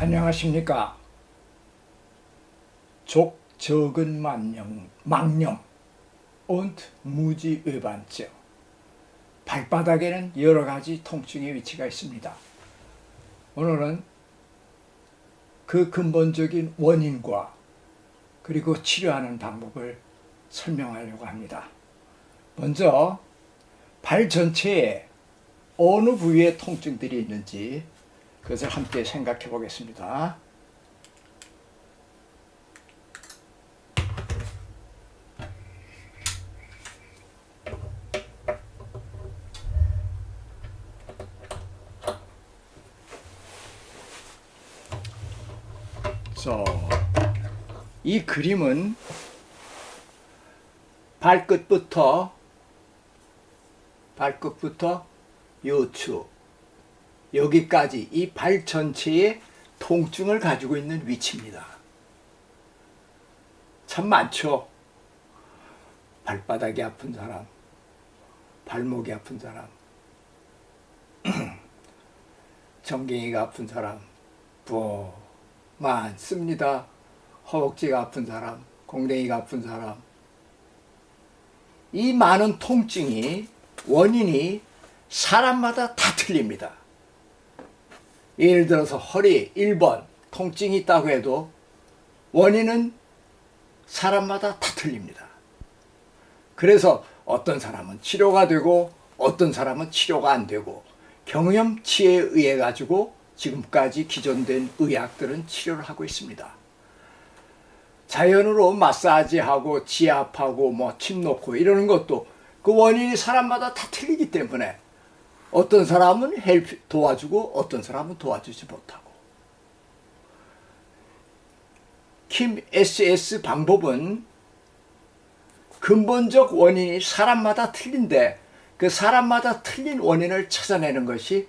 안녕하십니까. 족저근 망령 und 무지외반증. 발바닥에는 여러가지 통증의 위치가 있습니다. 오늘은 그 근본적인 원인과 그리고 치료하는 방법을 설명하려고 합니다. 먼저 발 전체에 어느 부위에 통증들이 있는지 그것을 함께 생각해 보겠습니다. 이 그림은 발끝부터 요추 여기까지 이 발 전체에 통증을 가지고 있는 위치입니다. 참 많죠. 발바닥이 아픈 사람, 발목이 아픈 사람, 정갱이가 아픈 사람, 많습니다. 허벅지가 아픈 사람, 공댕이가 아픈 사람. 이 많은 통증이 원인이 사람마다 다 틀립니다. 예를 들어서 허리 1번 통증이 있다고 해도 원인은 사람마다 다 틀립니다. 그래서 어떤 사람은 치료가 되고 어떤 사람은 치료가 안 되고 경험치에 의해 가지고 지금까지 기존된 의학들은 치료를 하고 있습니다. 자연으로 마사지하고 지압하고 침 놓고 이러는 것도 그 원인이 사람마다 다 틀리기 때문에 어떤 사람은 도와주고 어떤 사람은 도와주지 못하고. 킴 SS 방법은 근본적 원인이 사람마다 틀린데 그 사람마다 틀린 원인을 찾아내는 것이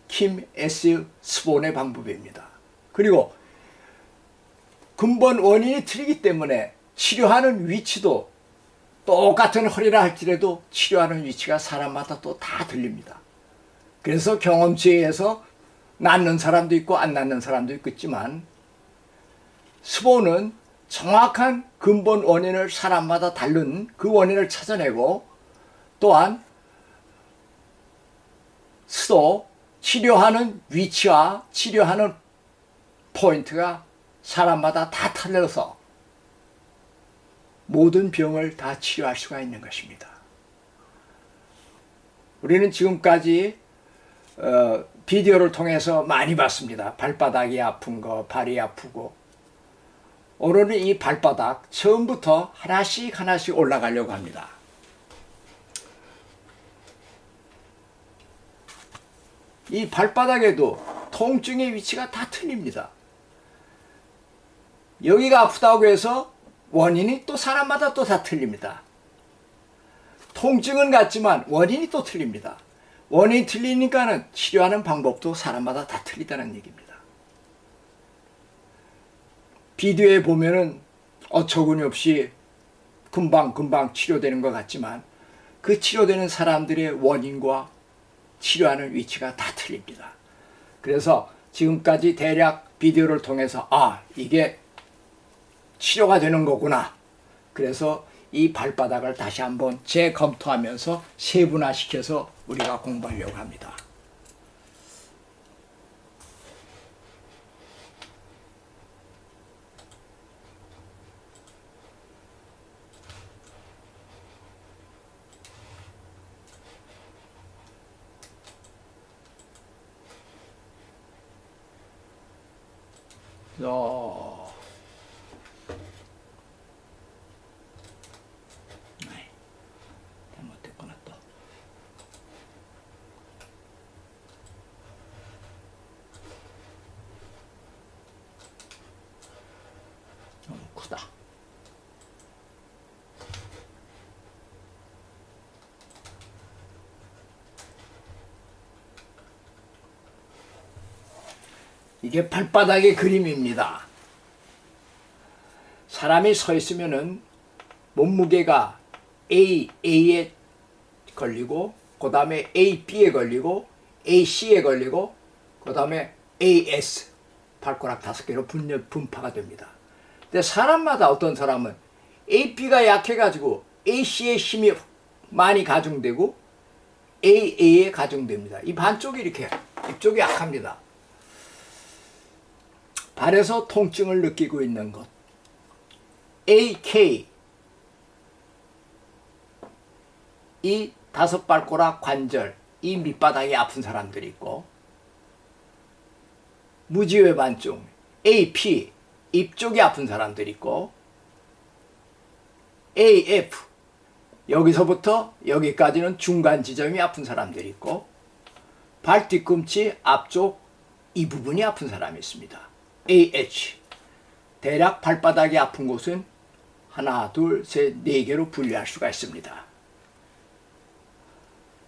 킴 S 스본의 방법입니다. 그리고 근본 원인이 틀리기 때문에 치료하는 위치도 똑같은 허리라 할지라도 치료하는 위치가 사람마다 또 다 틀립니다. 그래서 경험치에 의해서 낫는 사람도 있고 안 낫는 사람도 있겠지만 스본은 정확한 근본 원인을 사람마다 다른 그 원인을 찾아내고 또한 수도 치료하는 위치와 치료하는 포인트가 사람마다 다 틀려서 모든 병을 다 치료할 수가 있는 것입니다. 우리는 지금까지 비디오를 통해서 많이 봤습니다. 발바닥이 아픈 거, 발이 아프고. 오늘은 이 발바닥 처음부터 하나씩 올라가려고 합니다. 이 발바닥에도 통증의 위치가 다 틀립니다. 여기가 아프다고 해서 원인이 또 사람마다 또 다 틀립니다. 통증은 같지만 원인이 또 틀립니다. 원인이 틀리니까는 치료하는 방법도 사람마다 다 틀리다는 얘기입니다. 비디오에 보면은 어처구니 없이 금방 치료되는 것 같지만 그 치료되는 사람들의 원인과 치료하는 위치가 다 틀립니다. 그래서 지금까지 대략 비디오를 통해서 이게 치료가 되는 거구나. 그래서 이 발바닥을 다시 한번 재검토하면서 세분화시켜서 우리가 공부하려고 합니다. 잘못됐구나 또. 너무 크다. 이게 발바닥의 그림입니다. 사람이 서 있으면은 몸무게가 A에 걸리고 그 다음에 AB에 걸리고 AC에 걸리고 그 다음에 AS 발가락 5개로 분파가 됩니다. 근데 사람마다 어떤 사람은 AB가 약해가지고 AC의 힘이 많이 가중되고 AA에 가중됩니다. 이 반쪽이 이렇게 이쪽이 약합니다. 발에서 통증을 느끼고 있는 것 AK 이 5발가락 관절 이 밑바닥이 아픈 사람들이 있고 무지외반증 AP 입 쪽이 아픈 사람들이 있고 AF 여기서부터 여기까지는 중간 지점이 아픈 사람들이 있고 발 뒤꿈치 앞쪽 이 부분이 아픈 사람이 있습니다. AH 대략 발바닥이 아픈 곳은 하나, 둘, 셋, 4개로 분류할 수가 있습니다.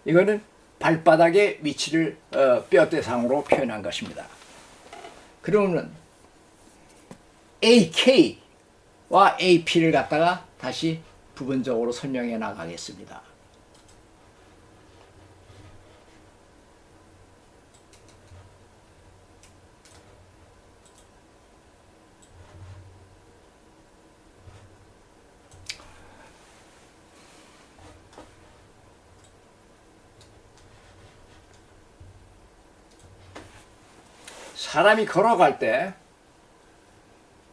이거는 발바닥의 위치를 뼈 대상으로 표현한 것입니다. 그러면 AK와 AP를 갖다가 다시 부분적으로 설명해 나가겠습니다. 사람이 걸어갈 때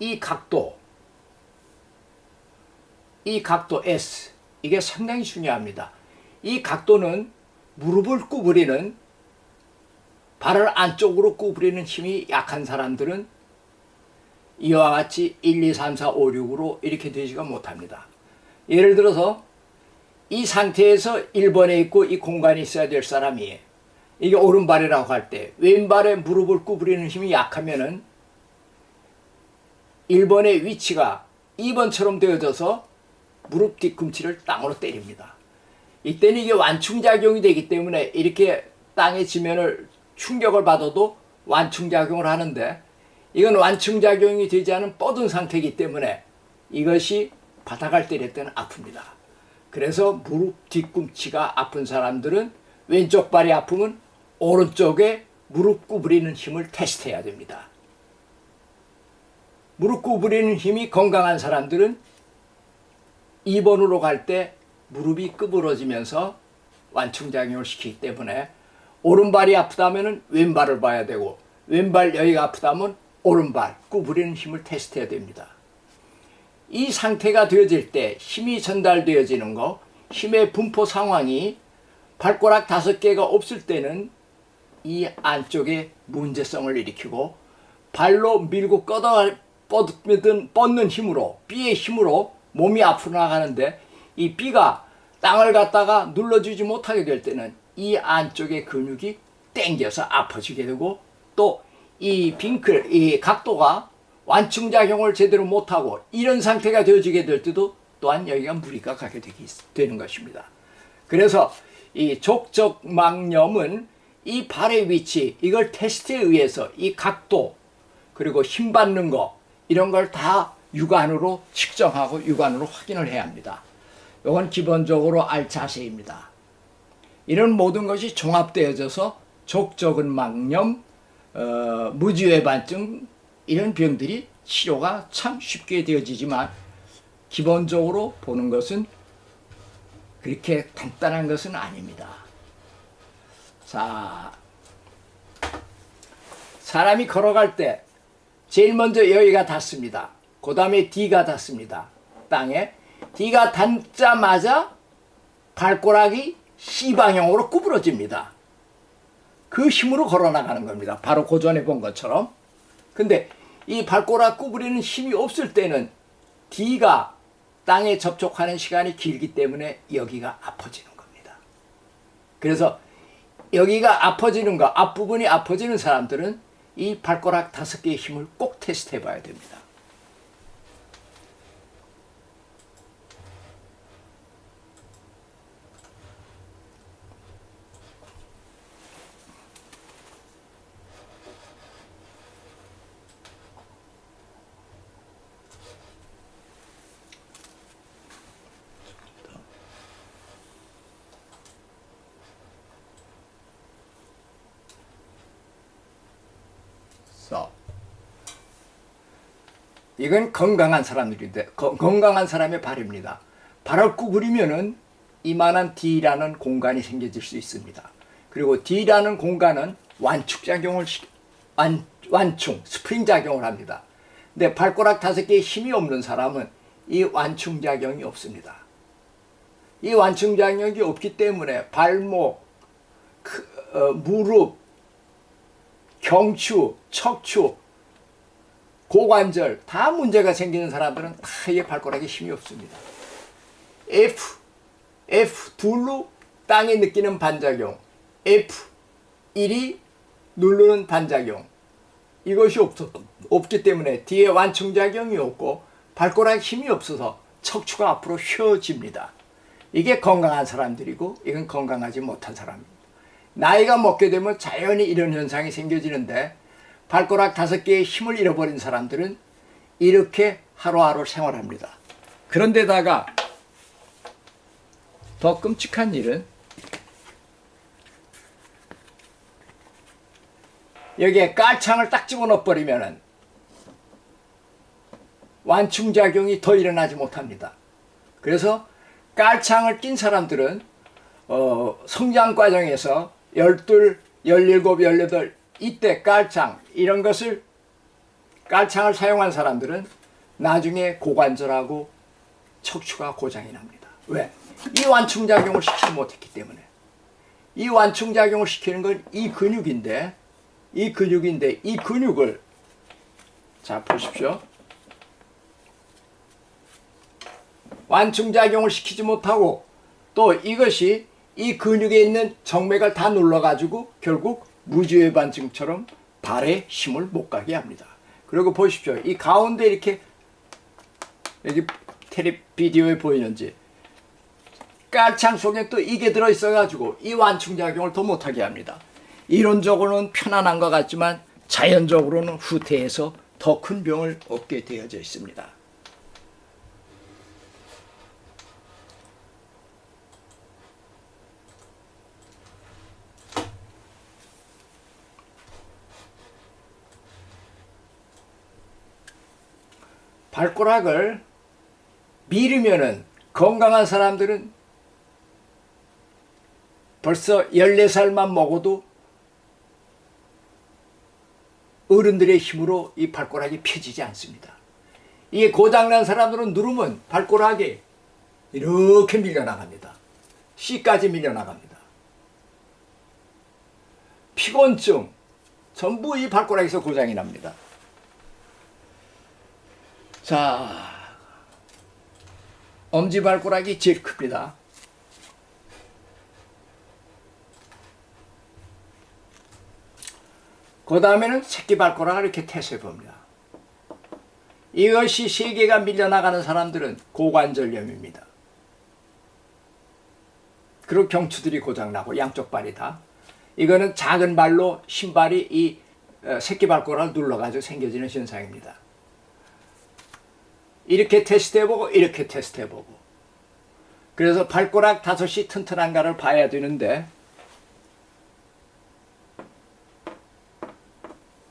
이 각도 S 이게 상당히 중요합니다. 이 각도는 무릎을 구부리는 발을 안쪽으로 구부리는 힘이 약한 사람들은 이와 같이 1, 2, 3, 4, 5, 6으로 이렇게 되지가 못합니다. 예를 들어서 이 상태에서 1번에 있고 이 공간이 있어야 될 사람이 이게 오른발이라고 할 때 왼발에 무릎을 구부리는 힘이 약하면은 1번의 위치가 2번처럼 되어져서 무릎 뒤꿈치를 땅으로 때립니다. 이때는 이게 완충작용이 되기 때문에 이렇게 땅의 지면을 충격을 받아도 완충작용을 하는데 이건 완충작용이 되지 않은 뻗은 상태이기 때문에 이것이 바닥을 때릴 때는 아픕니다. 그래서 무릎 뒤꿈치가 아픈 사람들은 왼쪽 발이 아프면 오른쪽에 무릎 구부리는 힘을 테스트해야 됩니다. 무릎 구부리는 힘이 건강한 사람들은 2번으로 갈 때 무릎이 구부러지면서 완충작용을 시키기 때문에 오른발이 아프다면 왼발을 봐야 되고 왼발 여기가 아프다면 오른발 구부리는 힘을 테스트해야 됩니다. 이 상태가 되어질 때 힘이 전달되어지는 거, 힘의 분포 상황이 발가락 5개가 없을 때는 이 안쪽에 문제성을 일으키고 발로 밀고 뻗는 힘으로 B의 힘으로 몸이 앞으로 나가는데 이 B가 땅을 갖다가 눌러주지 못하게 될 때는 이 안쪽의 근육이 땡겨서 아파지게 되고 또 이 이 각도가 완충작용을 제대로 못하고 이런 상태가 되어지게 될 때도 또한 여기가 무리가 가게 되는 것입니다. 그래서 이 족적막염은 이 발의 위치 이걸 테스트에 의해서 이 각도 그리고 힘 받는 거 이런 걸 다 육안으로 측정하고 육안으로 확인을 해야 합니다. 이건 기본적으로 알 자세입니다. 이런 모든 것이 종합되어져서 족저근막염, 무지외반증 이런 병들이 치료가 참 쉽게 되어지지만 기본적으로 보는 것은 그렇게 간단한 것은 아닙니다. 자, 사람이 걸어갈 때 제일 먼저 여기가 닿습니다. 그 다음에 D가 닿습니다. 땅에 D가 닿자마자 발가락이 C방향으로 구부러집니다. 그 힘으로 걸어나가는 겁니다. 바로 고전에 본 것처럼. 근데 이 발가락 구부리는 힘이 없을 때는 D가 땅에 접촉하는 시간이 길기 때문에 여기가 아파지는 겁니다. 그래서 여기가 아파지는 거, 앞부분이 아파지는 사람들은 이 발가락 5개의 힘을 꼭 테스트해 봐야 됩니다. 써. 이건 건강한 사람들인데 건강한 사람의 발입니다. 발을 구부리면은 이만한 D라는 공간이 생겨질 수 있습니다. 그리고 D라는 공간은 완충, 스프링 작용을 합니다. 근데 발가락 5개에 힘이 없는 사람은 이 완충 작용이 없습니다. 이 완충 작용이 없기 때문에 발목, 무릎, 경추, 척추, 고관절 다 문제가 생기는 사람들은 다 이 발가락에 힘이 없습니다. F 둘로 땅에 느끼는 반작용, F1이 누르는 반작용, 이것이 없기 때문에 뒤에 완충작용이 없고 발가락에 힘이 없어서 척추가 앞으로 휘어집니다. 이게 건강한 사람들이고 이건 건강하지 못한 사람입니다. 나이가 먹게 되면 자연히 이런 현상이 생겨지는데 발가락 5개의 힘을 잃어버린 사람들은 이렇게 하루하루 생활합니다. 그런데다가 더 끔찍한 일은 여기에 깔창을 딱 집어넣어 버리면은 완충작용이 더 일어나지 못합니다. 그래서 깔창을 낀 사람들은 성장 과정에서 12, 17, 18 이때 깔창 이런 것을 깔창을 사용한 사람들은 나중에 고관절하고 척추가 고장이 납니다. 왜? 이 완충작용을 시키지 못했기 때문에. 이 완충작용을 시키는 건 이 근육인데 이 근육을 자 보십시오. 완충작용을 시키지 못하고 또 이것이 이 근육에 있는 정맥을 다 눌러가지고 결국 무지외반증처럼 발에 힘을 못 가게 합니다. 그리고 보십시오. 이 가운데 이렇게 여기 비디오에 보이는지 깔창 속에 또 이게 들어있어가지고 이 완충작용을 더 못하게 합니다. 이론적으로는 편안한 것 같지만 자연적으로는 후퇴해서 더 큰 병을 얻게 되어져 있습니다. 발가락을 미루면은 건강한 사람들은 벌써 14살만 먹어도 어른들의 힘으로 이 발가락이 펴지지 않습니다. 이게 고장난 사람들은 누르면 발가락이 이렇게 밀려나갑니다. C까지 밀려나갑니다. 피곤증 전부 이 발가락에서 고장이 납니다. 자, 엄지발가락이 제일 큽니다. 그 다음에는 새끼발가락을 이렇게 테스해 봅니다. 이것이 3개가 밀려나가는 사람들은 고관절염입니다. 그리고 경추들이 고장나고 양쪽 발이 다. 이거는 작은 발로 신발이 이 새끼발가락을 눌러가지고 생겨지는 현상입니다. 이렇게 테스트해보고 이렇게 테스트해보고 그래서 발가락 5이 튼튼한가를 봐야 되는데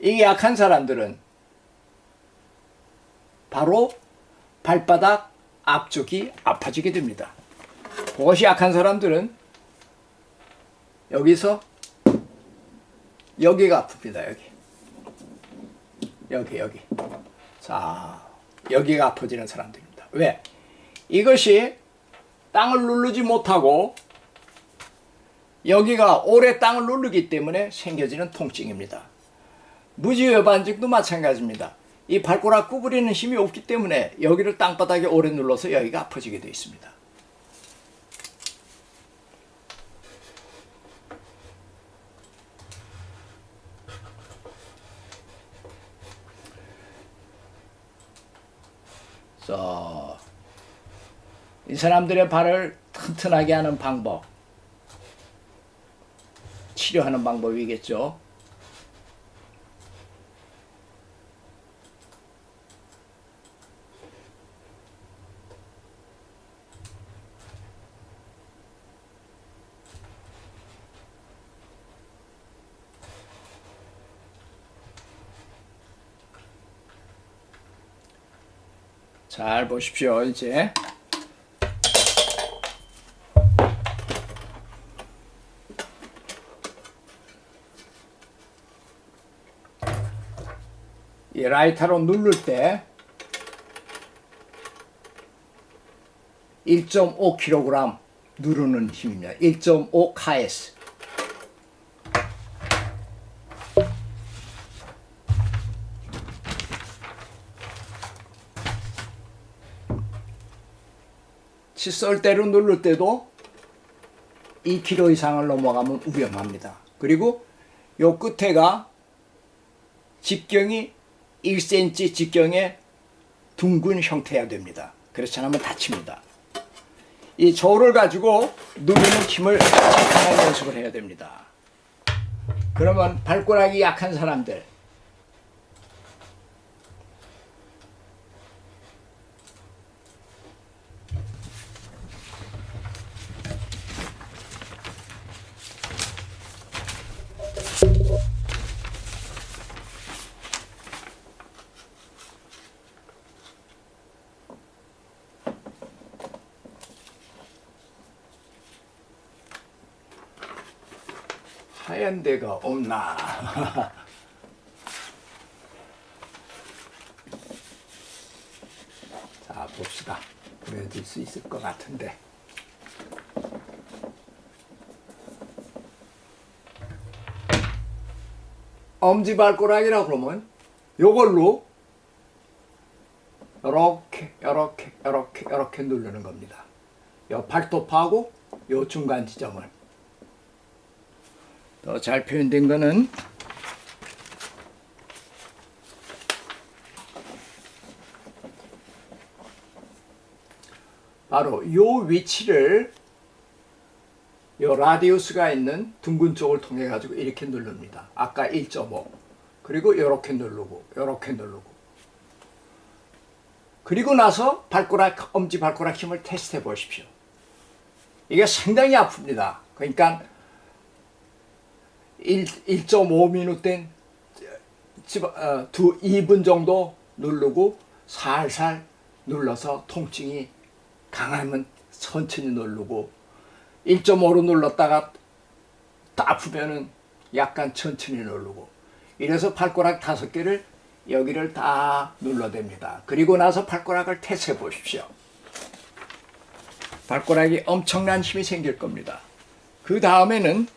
이게 약한 사람들은 바로 발바닥 앞쪽이 아파지게 됩니다. 그것이 약한 사람들은 여기서 여기가 아픕니다. 여기 자 여기가 아파지는 사람들입니다. 왜? 이것이 땅을 누르지 못하고 여기가 오래 땅을 누르기 때문에 생겨지는 통증입니다. 무지외반증도 마찬가지입니다. 이 발가락 구부리는 힘이 없기 때문에 여기를 땅바닥에 오래 눌러서 여기가 아파지게 되어 있습니다. 이 사람들의 발을 튼튼하게 하는 방법, 치료하는 방법이겠죠. 잘 보십시오. 이제 이 라이터로 누를 때 1.5kg 누르는 힘입니다. 1.5 ks. 칫솔대로 누를 때도 2kg 이상을 넘어가면 위험합니다. 그리고 요 끝에가 직경이 1cm 직경의 둥근 형태여야 됩니다. 그렇지 않으면 다칩니다. 이 저울을 가지고 누르는 힘을 체크하는 연습을 해야 됩니다. 그러면 발가락이 약한 사람들, 하얀 데가 없나? 자, 봅시다. 보여줄 수 있을 것 같은데. 엄지발가락이라고 그러면 요걸로 요렇게 누르는 겁니다. 요 발톱하고 요 중간 지점을. 더 잘 표현된 거는 바로 요 위치를 요 라디우스가 있는 둥근 쪽을 통해 가지고 이렇게 누릅니다. 아까 1.5 그리고 요렇게 누르고 요렇게 누르고 그리고 나서 발가락 엄지발가락 힘을 테스트해 보십시오. 이게 상당히 아픕니다. 그러니까 1.5미터 된 2분 정도 누르고 살살 눌러서 통증이 강하면 천천히 누르고 1.5로 눌렀다가 아프면은 약간 천천히 누르고 이래서 발가락 5개를 여기를 다 눌러댑니다. 그리고 나서 발가락을 테스트해 보십시오. 발가락이 엄청난 힘이 생길 겁니다. 그 다음에는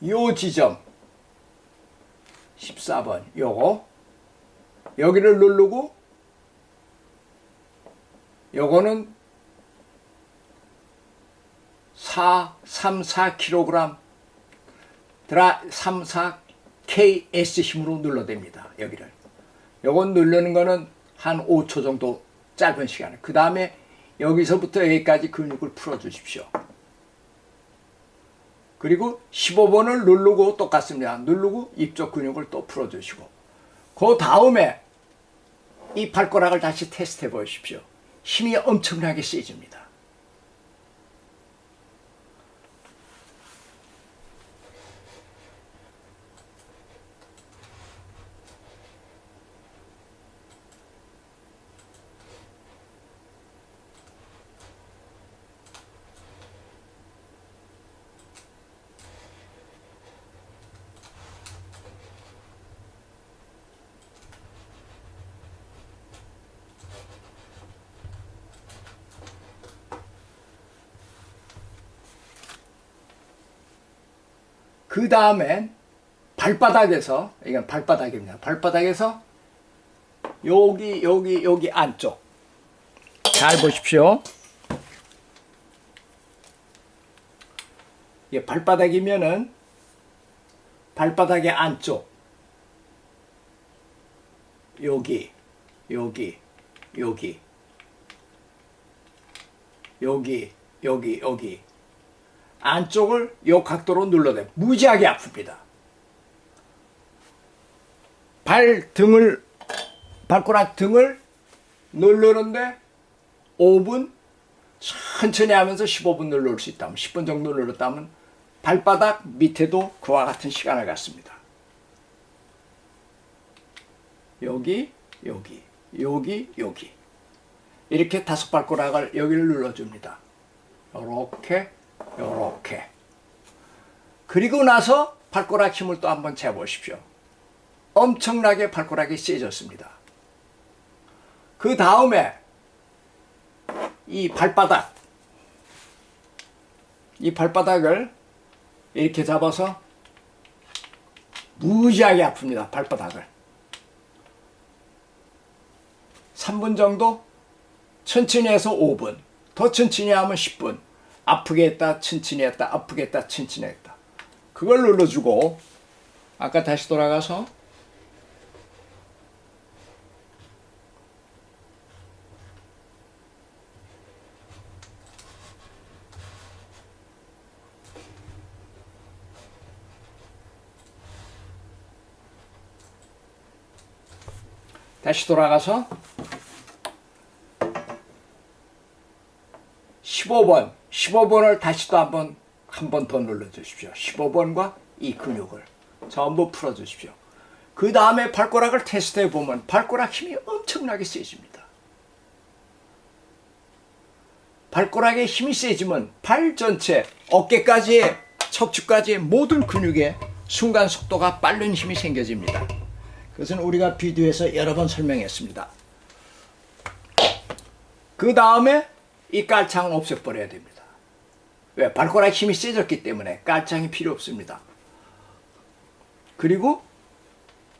요 지점 14번 요거 여기를 누르고 요거는 4kg 34ks 힘으로 눌러댑니다. 여기를 요건 누르는 거는 한 5초 정도 짧은 시간에 그 다음에 여기서부터 여기까지 근육을 풀어 주십시오. 그리고 15번을 누르고 똑같습니다. 누르고 이쪽 근육을 또 풀어주시고 그 다음에 이 발가락을 다시 테스트해 보십시오. 힘이 엄청나게 세집니다. 그 다음엔 발바닥에서, 이건 발바닥입니다. 발바닥에서 여기 안쪽. 잘 보십시오. 이게 발바닥이면은 발바닥의 안쪽. 여기 안쪽을 요 각도로 눌러대 무지하게 아픕니다. 발가락 등을 누르는데 5분, 천천히 하면서 15분 누를 수 있다면, 10분 정도 눌렀다면 발바닥 밑에도 그와 같은 시간을 갖습니다. 여기, 여기, 여기, 여기. 이렇게 5발가락을 여기를 눌러줍니다. 요렇게, 요렇게. 그리고 나서 발가락 힘을 또 한번 재보십시오. 엄청나게 발가락이 세졌습니다. 그 다음에 이 발바닥을 이렇게 잡아서 무지하게 아픕니다. 발바닥을 3분 정도 천천히 해서 5분, 더 천천히 하면 10분. 아프게 했다 천천히 했다 아프게 했다 천천히 했다. 그걸 눌러주고 아까 다시 돌아가서 다시 돌아가서 15번을 다시 또 한 번 더 눌러주십시오. 15번과 이 근육을 전부 풀어주십시오. 그 다음에 발가락을 테스트해 보면 발가락 힘이 엄청나게 세집니다. 발가락에 힘이 세지면 발 전체, 어깨까지, 척추까지 모든 근육에 순간 속도가 빠른 힘이 생겨집니다. 그것은 우리가 비디오에서 여러 번 설명했습니다. 그 다음에 이 깔창은 없애버려야 됩니다. 왜? 발가락 힘이 세졌기 때문에 깔창이 필요 없습니다. 그리고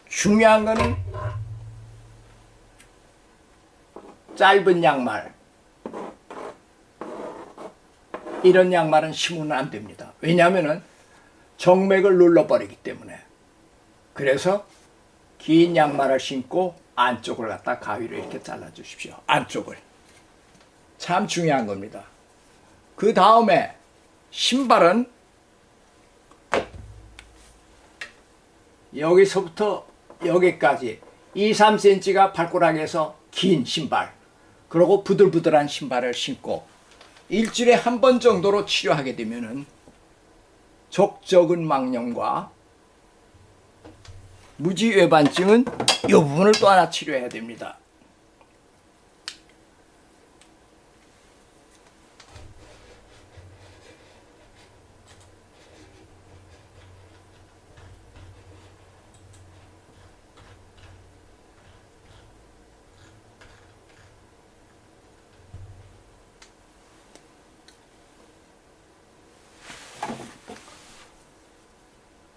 중요한 거는 짧은 양말, 이런 양말은 신으면 안 됩니다. 왜냐하면 정맥을 눌러버리기 때문에. 그래서 긴 양말을 신고 안쪽을 갖다 가위로 이렇게 잘라주십시오. 안쪽을. 참 중요한 겁니다. 그 다음에 신발은 여기서부터 여기까지 2-3cm가 발가락에서 긴 신발, 그리고 부들부들한 신발을 신고 일주일에 한 번 정도로 치료하게 되면은 족저근 망령과 무지외반증은 이 부분을 또 하나 치료해야 됩니다.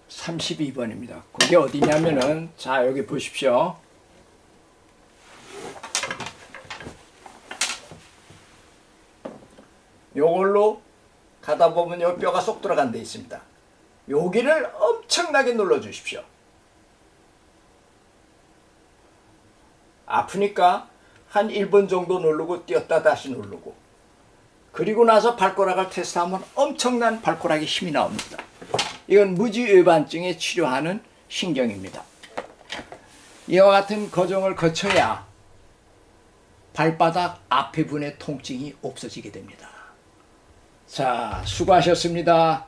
(32번입니다) 32번입니다. 그게 어디냐면은, 자, 여기 보십시오. 요걸로 가다 보면 요 뼈가 쏙 들어간 데 있습니다. 여기를 엄청나게 눌러 주십시오. 아프니까 한 1분 정도 누르고 뛰었다 다시 누르고, 그리고 나서 발가락을 테스트하면 엄청난 발가락에 힘이 나옵니다. 이건 무지외반증에 치료하는 신경입니다. 이와 같은 과정을 거쳐야 발바닥 앞에 부분의 통증이 없어지게 됩니다. 자, 수고하셨습니다.